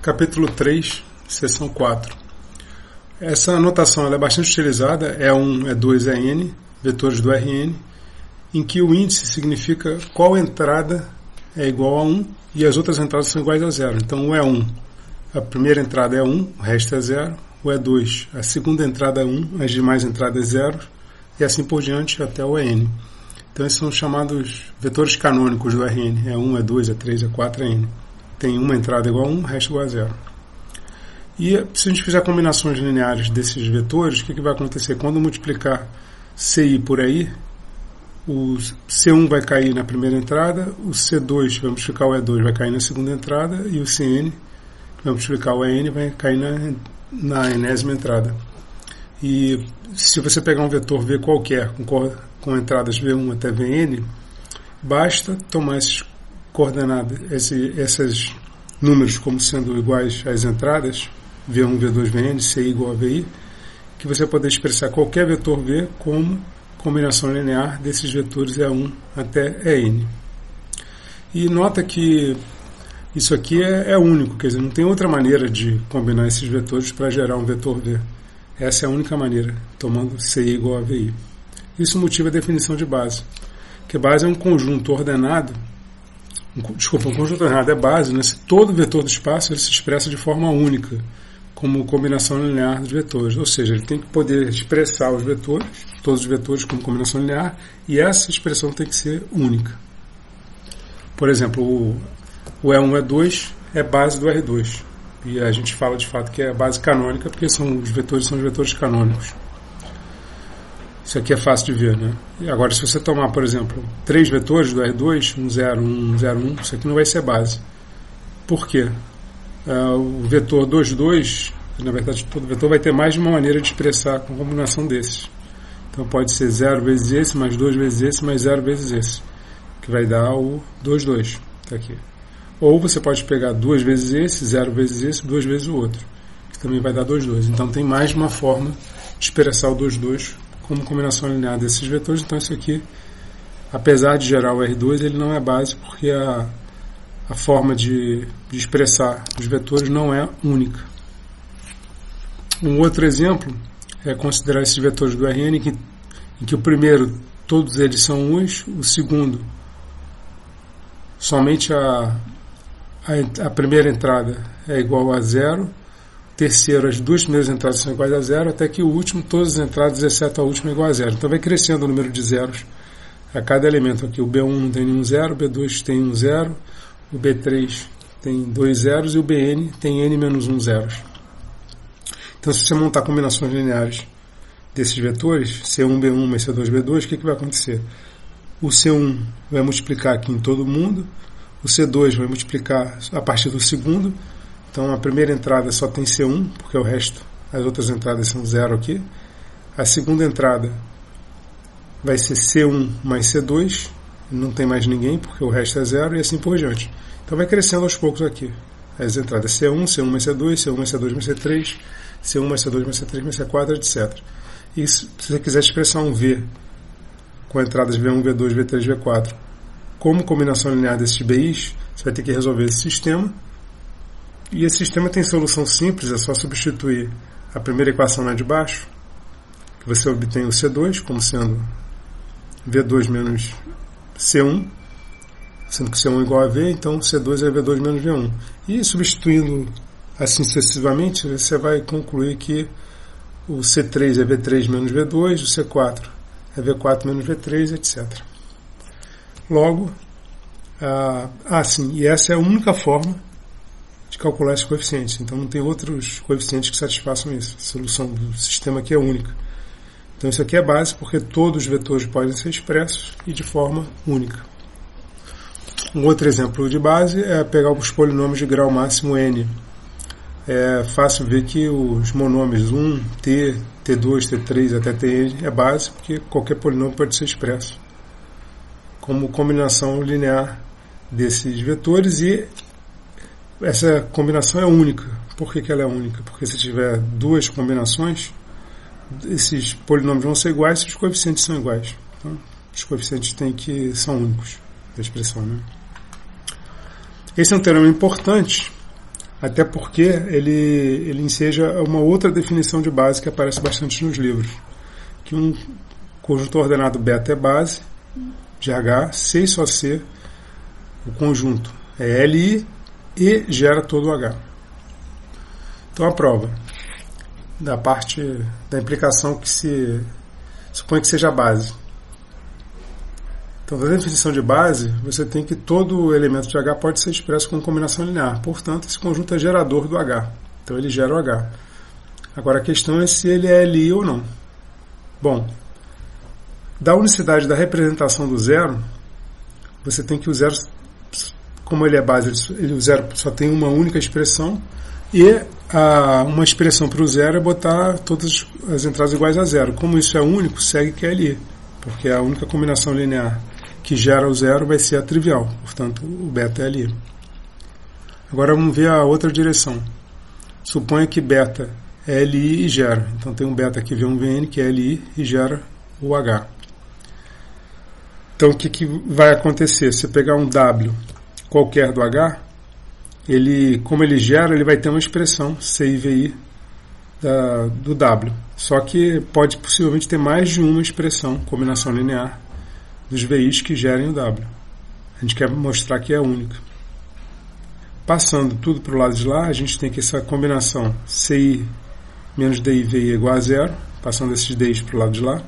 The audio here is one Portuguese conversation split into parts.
Capítulo 3, seção 4. Essa anotação ela é bastante utilizada, E1, E2, EN, vetores do Rn, em que o índice significa qual entrada é igual a 1 e as outras entradas são iguais a 0. Então o E1, a primeira entrada é 1, o resto é 0. O E2, a segunda entrada é 1, as demais entradas é 0, e assim por diante até o En. Então esses são chamados vetores canônicos do Rn, E1, E2, E3, E4, En. Tem uma entrada igual a 1, o resto igual a 0. E se a gente fizer combinações lineares desses vetores, o que vai acontecer? Quando multiplicar Ci por aí, o C1 vai cair na primeira entrada, o C2 vai multiplicar o E2 vai cair na segunda entrada, e o Cn vai multiplicar o En vai cair na enésima entrada. E se você pegar um vetor V qualquer, com entradas V1 até Vn, basta tomar esses coordenadas, esses números como sendo iguais às entradas, V1, V2, Vn, Ci igual a Vi, que você poder expressar qualquer vetor V como combinação linear desses vetores E1 até En. E nota que isso aqui é único, quer dizer, não tem outra maneira de combinar esses vetores para gerar um vetor V. Essa é a única maneira, tomando Ci igual a Vi. Isso motiva a definição de base, que base é um conjunto ordenado. Um conjunto ordenado é base, né? Se todo vetor do espaço ele se expressa de forma única, como combinação linear dos vetores. Ou seja, ele tem que poder expressar os vetores, todos os vetores como combinação linear, e essa expressão tem que ser única. Por exemplo, o E1 e E2 é base do R2. E a gente fala de fato que é base canônica, porque os vetores são os vetores canônicos. Isso aqui é fácil de ver, né? E agora, se você tomar, por exemplo, 3 vetores do R2, 1, 0, 1, 0, 1, isso aqui não vai ser base. Por quê? O vetor 2, 2, na verdade, todo vetor vai ter mais de uma maneira de expressar com combinação desses. Então, pode ser 0 vezes esse, mais 2 vezes esse, mais 0 vezes esse, que vai dar o 2, 2. Tá aqui. Ou você pode pegar 2 vezes esse, 0 vezes esse, 2 vezes o outro, que também vai dar 2, 2. Então, tem mais de uma forma de expressar o 2, 2 como combinação linear desses vetores. Então isso aqui, apesar de gerar o R2, ele não é base porque a forma de expressar os vetores não é única. Um outro exemplo é considerar esses vetores do Rn em que o primeiro, todos eles são uns, o segundo, somente a primeira entrada é igual a 0, terceiro, as duas primeiras entradas são iguais a 0, até que o último, todas as entradas, exceto a última, é igual a 0. Então vai crescendo o número de zeros a cada elemento aqui. O B1 não tem nenhum zero, o B2 tem um zero, o B3 tem 2 zeros e o Bn tem n menos 1 zeros. Então, se você montar combinações lineares desses vetores, C1, B1 mais C2, B2, o que vai acontecer? O C1 vai multiplicar aqui em todo mundo, o C2 vai multiplicar a partir do segundo. Então a primeira entrada só tem C1, porque o resto, as outras entradas são 0 aqui. A segunda entrada vai ser C1 mais C2, não tem mais ninguém, porque o resto é 0, e assim por diante. Então vai crescendo aos poucos aqui. As entradas C1, C1 mais C2, C1 mais C2 mais C3, C1 mais C2 mais C3 mais C4, etc. E se você quiser expressar um V com entradas V1, V2, V3, V4, como combinação linear desses BIs, você vai ter que resolver esse sistema. E esse sistema tem solução simples, é só substituir a primeira equação lá de baixo, que você obtém o C2 como sendo V2 menos C1, sendo que C1 é igual a V, então C2 é V2 menos V1. E substituindo assim sucessivamente, você vai concluir que o C3 é V3 menos V2, o C4 é V4 menos V3, etc. Logo, e essa é a única forma de calcular esses coeficientes. Então não tem outros coeficientes que satisfaçam isso. A solução do sistema aqui é única. Então isso aqui é base porque todos os vetores podem ser expressos e de forma única. Um outro exemplo de base é pegar os polinômios de grau máximo n. É fácil ver que os monômios 1, t, t2, t3 até tn é base porque qualquer polinômio pode ser expresso como combinação linear desses vetores, e essa combinação é única. Por que ela é única? Porque se tiver duas combinações, esses polinômios vão ser iguais se os coeficientes são iguais. Então, os coeficientes são únicos da expressão, né? Esse é um teorema importante Até porque ele enseja uma outra definição de base que aparece bastante nos livros, que um conjunto ordenado beta é base de H, C e só C, o conjunto é Li e gera todo o H. Então a prova da parte da implicação que se supõe que seja base. Então, na definição de base, você tem que todo elemento de H pode ser expresso com combinação linear. Portanto, esse conjunto é gerador do H. Então, ele gera o H. Agora, a questão é se ele é Li ou não. Bom, da unicidade da representação do zero, você tem que o zero, como ele é base, o zero só tem uma única expressão, e uma expressão para o zero é botar todas as entradas iguais a zero. Como isso é único, segue que é Li, porque a única combinação linear que gera o zero vai ser a trivial, portanto o beta é Li. Agora vamos ver a outra direção. Suponha que beta é Li e gera, então tem um beta aqui V1Vn que é Li e gera o H. Então o que vai acontecer? Se eu pegar um W qualquer do H, como ele gera, ele vai ter uma expressão CIVI do W. Só que pode possivelmente ter mais de uma expressão, combinação linear, dos VIs que gerem o W. A gente quer mostrar que é única. Passando tudo para o lado de lá, a gente tem que essa combinação CI menos DI VI é igual a zero, passando esses DIs para o lado de lá.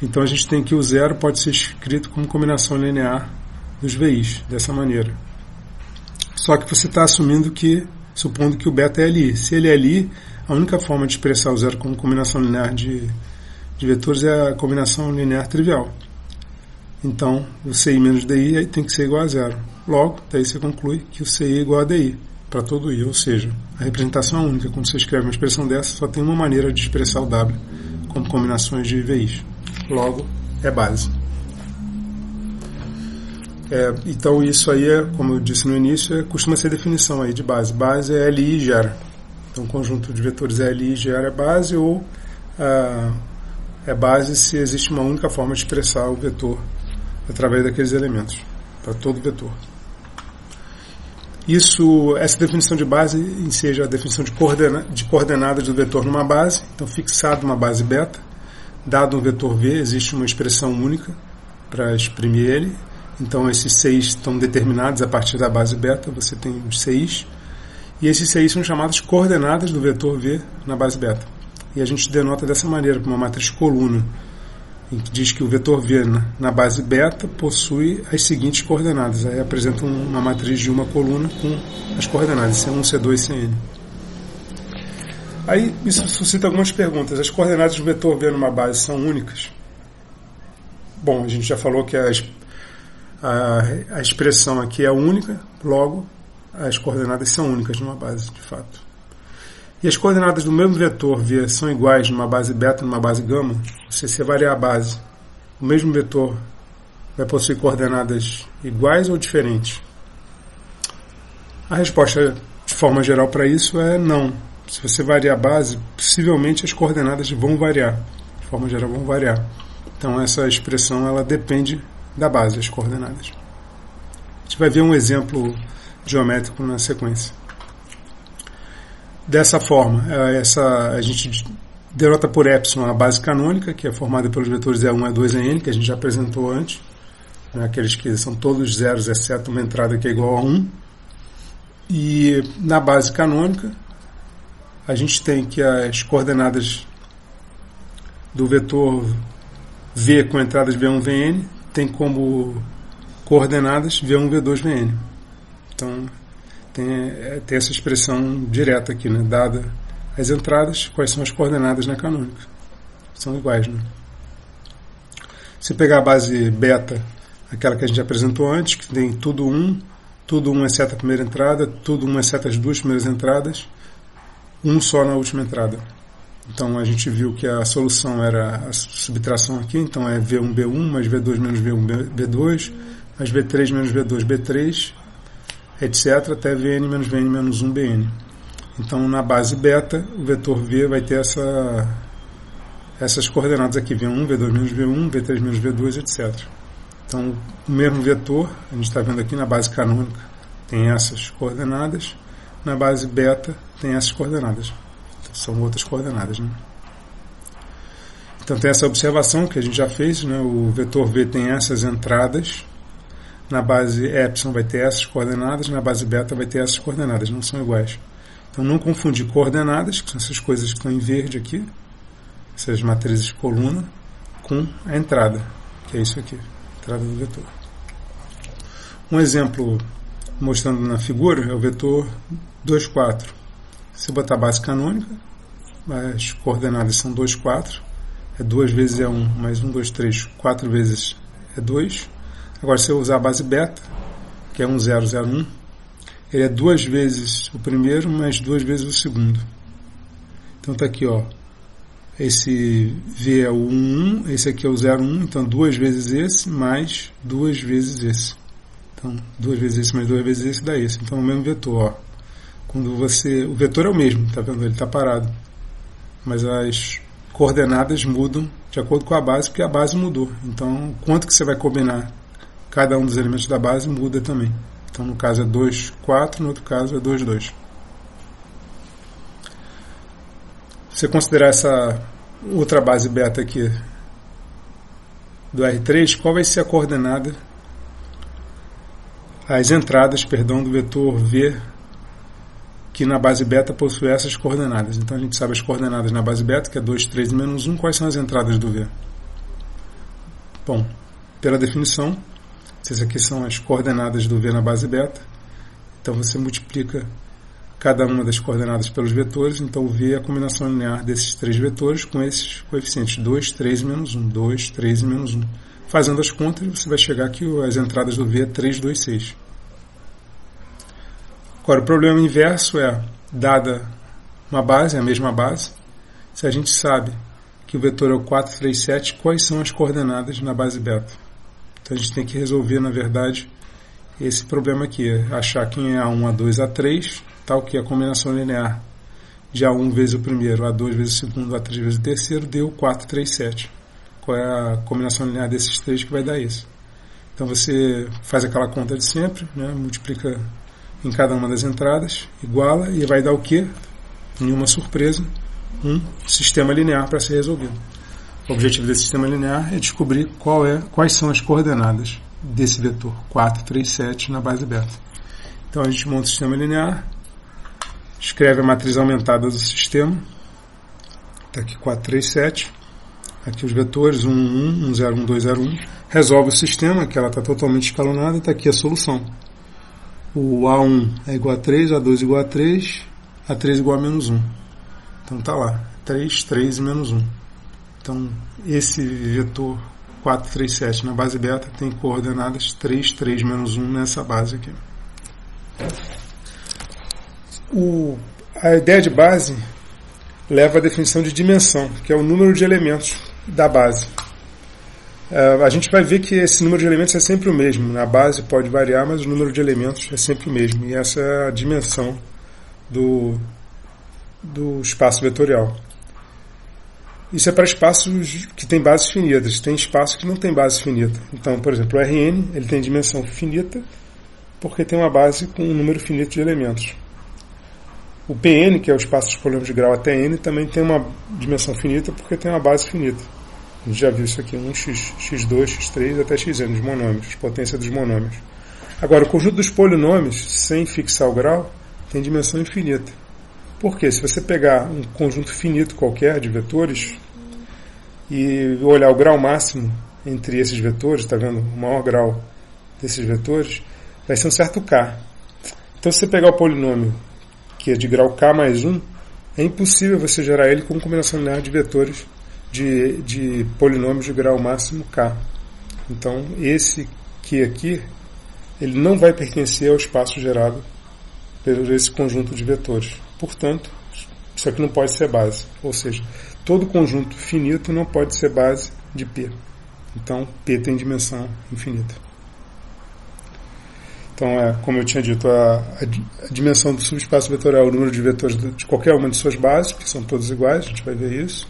Então a gente tem que o zero pode ser escrito como combinação linear dos VIs, dessa maneira. Só que você está supondo que o beta é Li. Se ele é Li, a única forma de expressar o zero como combinação linear de vetores é a combinação linear trivial. Então, o CI menos DI tem que ser igual a zero. Logo, daí você conclui que o CI é igual a DI para todo I, ou seja, a representação é única. Quando você escreve uma expressão dessa, só tem uma maneira de expressar o W como combinações de VIs. Logo, é base. Então isso aí como eu disse no início, costuma ser definição aí de base. Base é Li e gera. Então o conjunto de vetores Li e gera é base, ou é base se existe uma única forma de expressar o vetor através daqueles elementos, para todo vetor. Essa definição de base enseja a definição de coordenadas do vetor numa base. Então, fixado uma base beta, dado um vetor V, existe uma expressão única para exprimir ele. Então, esses CIs estão determinados a partir da base beta, você tem os CIs, e esses CIs são chamadas coordenadas do vetor V na base beta. E a gente denota dessa maneira, com uma matriz coluna, em que diz que o vetor V na base beta possui as seguintes coordenadas. Aí apresenta uma matriz de uma coluna com as coordenadas C1, C2 e Cn. Aí isso suscita algumas perguntas. As coordenadas do vetor V numa base são únicas? Bom, a gente já falou que a expressão aqui é única, logo as coordenadas são únicas numa base, de fato. E as coordenadas do mesmo vetor V são iguais numa base beta e numa base gama? Se você variar a base, o mesmo vetor vai possuir coordenadas iguais ou diferentes? A resposta, de forma geral, para isso é não. Se você variar a base, possivelmente as coordenadas vão variar. De forma geral, vão variar. Então, essa expressão ela depende da base, as coordenadas. A gente vai ver um exemplo geométrico na sequência. Dessa forma, a gente denota por epsilon a base canônica, que é formada pelos vetores E1, E2 e N, que a gente já apresentou antes, aqueles que são todos zeros, exceto uma entrada que é igual a 1. E na base canônica, a gente tem que as coordenadas do vetor V com entradas V1, Vn tem como coordenadas V1, V2, Vn. Então, tem essa expressão direta aqui, né? Dada as entradas, quais são as coordenadas na canônica. São iguais, né? Se pegar a base beta, aquela que a gente apresentou antes, que tem tudo 1 exceto a primeira entrada, tudo 1 exceto as duas primeiras entradas, 1 só na última entrada. Então a gente viu que a solução era a subtração aqui, então é V1, B1, mais V2 menos V1, B2, mais V3 menos V2, B3, etc., até Vn menos Vn menos 1, Bn. Então, na base beta, o vetor V vai ter essas coordenadas aqui, V1, V2 menos V1, V3 menos V2, etc. Então, o mesmo vetor, a gente está vendo aqui na base canônica, tem essas coordenadas. na base beta tem essas coordenadas. São outras coordenadas, né? Então tem essa observação que a gente já fez, né? O vetor V tem essas entradas, na base epsilon vai ter essas coordenadas, na base beta vai ter essas coordenadas, não são iguais. Então não confundir coordenadas, que são essas coisas que estão em verde aqui, essas matrizes de coluna, com a entrada, que é isso aqui, a entrada do vetor. Um exemplo mostrando na figura é o vetor 2, 4. Se eu botar a base canônica, as coordenadas são 2, 4, é 2 vezes é 1, mais 1, 2, 3, 4 vezes é 2. Agora, se eu usar a base beta, que é 1, 0, 0, 1, ele é 2 vezes o primeiro, mais 2 vezes o segundo. Então está aqui, ó. Esse V é o 1, 1, esse aqui é o 0, 1, então 2 vezes esse, mais 2 vezes esse. Então, 2 vezes esse, mais 2 vezes esse, dá esse. Então, é o mesmo vetor, ó. Quando você... O vetor é o mesmo, tá vendo? Ele está parado. Mas as coordenadas mudam de acordo com a base, porque a base mudou. Então, quanto que você vai combinar cada um dos elementos da base muda também. Então, no caso é 2, 4, no outro caso é 2, 2. Se você considerar essa outra base beta aqui do R3, qual vai ser a coordenada, as entradas, perdão, do vetor V, que na base beta possui essas coordenadas. Então a gente sabe as coordenadas na base beta, que é 2, 3 e menos 1. Quais são as entradas do V? Bom, pela definição, essas aqui são as coordenadas do V na base beta. Então você multiplica cada uma das coordenadas pelos vetores. Então o V é a combinação linear desses 3 vetores com esses coeficientes 2, 3 e menos 1. 2, 3 e menos 1. Fazendo as contas, você vai chegar que as entradas do V é 3, 2, 6. Agora, o problema inverso é, dada uma base, a mesma base, se a gente sabe que o vetor é o 4, 3, 7, quais são as coordenadas na base beta? Então a gente tem que resolver, na verdade, esse problema aqui, achar quem é A1, A2, A3, tal que a combinação linear de A1 vezes o primeiro, A2 vezes o segundo, A3 vezes o terceiro, deu 4, 3, 7. Qual é a combinação linear desses três que vai dar isso? Então você faz aquela conta de sempre, né? Multiplica em cada uma das entradas, iguala e vai dar o quê? Nenhuma surpresa, um sistema linear para ser resolvido. O objetivo desse sistema linear é descobrir quais são as coordenadas desse vetor 4, 3, 7 na base beta. Então a gente monta o sistema linear, escreve a matriz aumentada do sistema, está aqui 4, 3, 7, aqui os vetores 1, 1, 1, 0, 1, 2, 0, 1, resolve o sistema, que ela está totalmente escalonada, e está aqui a solução. O A1 é igual a 3, A2 igual a 3, A3 igual a menos 1. Então está lá, 3, 3 e menos 1. Então esse vetor 4, 3, 7 na base beta tem coordenadas 3, 3, menos 1 nessa base aqui. A ideia de base leva à definição de dimensão, que é o número de elementos da base. A gente vai ver que esse número de elementos é sempre o mesmo. Na base pode variar, mas o número de elementos é sempre o mesmo. E essa é a dimensão do espaço vetorial. Isso é para espaços que têm bases finitas. Tem espaço que não tem base finita. Então, por exemplo, o Rn ele tem dimensão finita porque tem uma base com um número finito de elementos. O Pn, que é o espaço dos polinomios de grau até n, também tem uma dimensão finita porque tem uma base finita. A gente já viu isso aqui, 1x, x2, x3 até xn, os monômios, potência dos monômios. Agora, o conjunto dos polinômios, sem fixar o grau, tem dimensão infinita. Por quê? Se você pegar um conjunto finito qualquer de vetores e olhar o grau máximo entre esses vetores, está vendo? O maior grau desses vetores vai ser um certo k. Então, se você pegar o polinômio que é de grau k mais 1, é impossível você gerar ele com uma combinação linear de vetores de polinômios de grau máximo k. Então, esse q aqui, ele não vai pertencer ao espaço gerado por esse conjunto de vetores. Portanto, isso aqui não pode ser base. Ou seja, todo conjunto finito não pode ser base de P. Então, P tem dimensão infinita. Então, como eu tinha dito, a dimensão do subespaço vetorial é o número de vetores de qualquer uma de suas bases, que são todas iguais, a gente vai ver isso.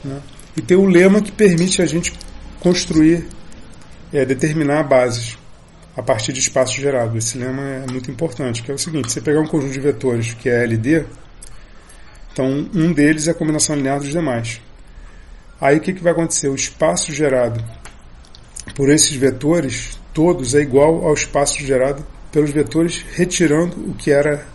Né? E tem o lema que permite a gente construir, determinar bases. a partir de espaço gerado. Esse lema é muito importante, que é o seguinte: você pegar um conjunto de vetores que é LD, então um deles é a combinação linear dos demais. Aí o que vai acontecer? O espaço gerado por esses vetores todos é igual ao espaço gerado pelos vetores retirando o que era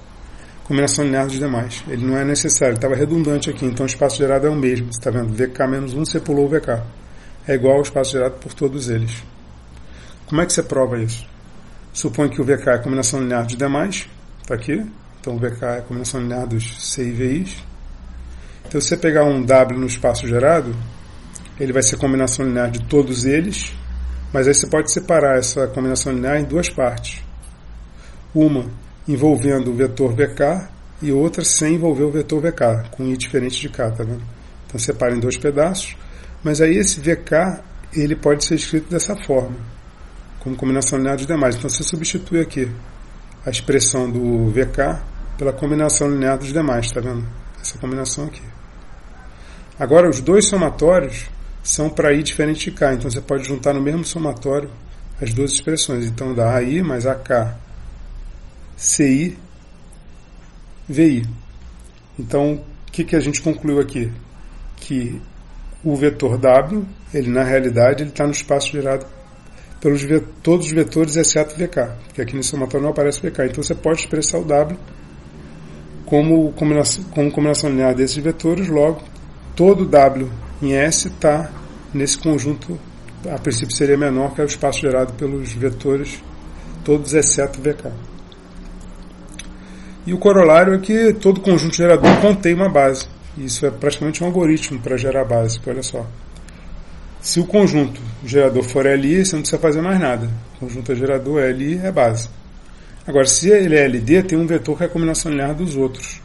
combinação linear dos demais. Ele não é necessário, estava redundante aqui, então o espaço gerado é o mesmo. Você está vendo? VK menos 1, você pulou o VK. É igual ao espaço gerado por todos eles. Como é que você prova isso? Supõe que o VK é a combinação linear dos demais, está aqui. Então o VK é a combinação linear dos C e VIs. Então se você pegar um W no espaço gerado, ele vai ser combinação linear de todos eles, mas aí você pode separar essa combinação linear em duas partes. Uma envolvendo o vetor VK e outra sem envolver o vetor VK, com I diferente de K, tá vendo? Então separa em dois pedaços, mas aí esse VK ele pode ser escrito dessa forma, como combinação linear dos demais. Então você substitui aqui a expressão do VK pela combinação linear dos demais, tá vendo? Essa combinação aqui. Agora os dois somatórios são para I diferente de K, então você pode juntar no mesmo somatório as duas expressões. Então dá AI mais AK CI VI. Então o que a gente concluiu aqui? Que o vetor W, ele na realidade está no espaço gerado pelos todos os vetores exceto VK, porque aqui no somatório não aparece VK. Então você pode expressar o W como combinação linear desses vetores, logo todo W em S está nesse conjunto, a princípio seria menor, que é o espaço gerado pelos vetores todos exceto VK. E o corolário é que todo conjunto gerador contém uma base. Isso é praticamente um algoritmo para gerar base, porque olha só. Se o conjunto gerador for LI, você não precisa fazer mais nada. O conjunto gerador LI é base. Agora, se ele é LD, tem um vetor que é a combinação linear dos outros.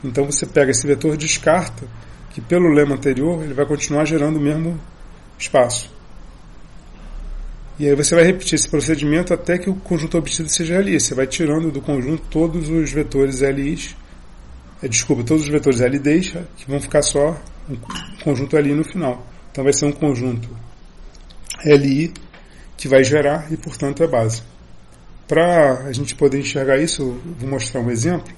Então você pega esse vetor e descarta, que pelo lema anterior ele vai continuar gerando o mesmo espaço. E aí você vai repetir esse procedimento até que o conjunto obtido seja LI. Você vai tirando do conjunto todos os vetores LIs, todos os vetores LDs, que vão ficar só um conjunto LI no final. Então vai ser um conjunto LI que vai gerar e, portanto, é base. Para a gente poder enxergar isso, eu vou mostrar um exemplo,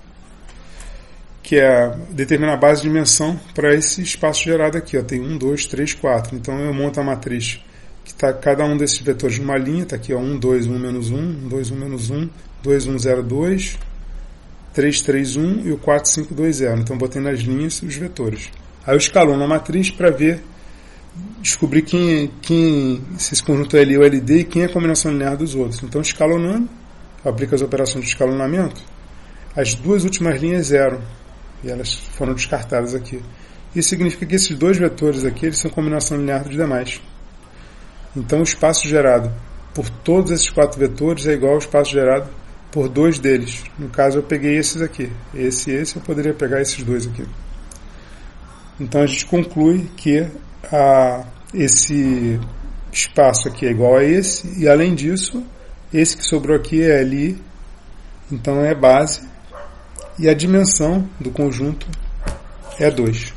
que é determinar a base de dimensão para esse espaço gerado aqui. Ó. Tem 1, 2, 3, 4. Então eu monto a matriz que está cada um desses vetores numa linha. Está aqui, ó, 1, 2, 1, menos 1, 1, 2, 1, menos 1, 2, 1, 0, 2, 3, 3, 1 e o 4, 5, 2, 0. Então botei nas linhas os vetores. Aí eu escalono a matriz para descobrir se esse conjunto é LI ou LD e quem é a combinação linear dos outros. Então escalonando, eu aplico as operações de escalonamento, as duas últimas linhas zeram. E elas foram descartadas aqui. Isso significa que esses dois vetores aqui eles são combinação linear dos demais. Então o espaço gerado por todos esses quatro vetores é igual ao espaço gerado por dois deles. No caso eu peguei esses aqui. Esse e esse, eu poderia pegar esses dois aqui. Então a gente conclui que esse espaço aqui é igual a esse, e além disso, esse que sobrou aqui é LI, então é base, e a dimensão do conjunto é 2.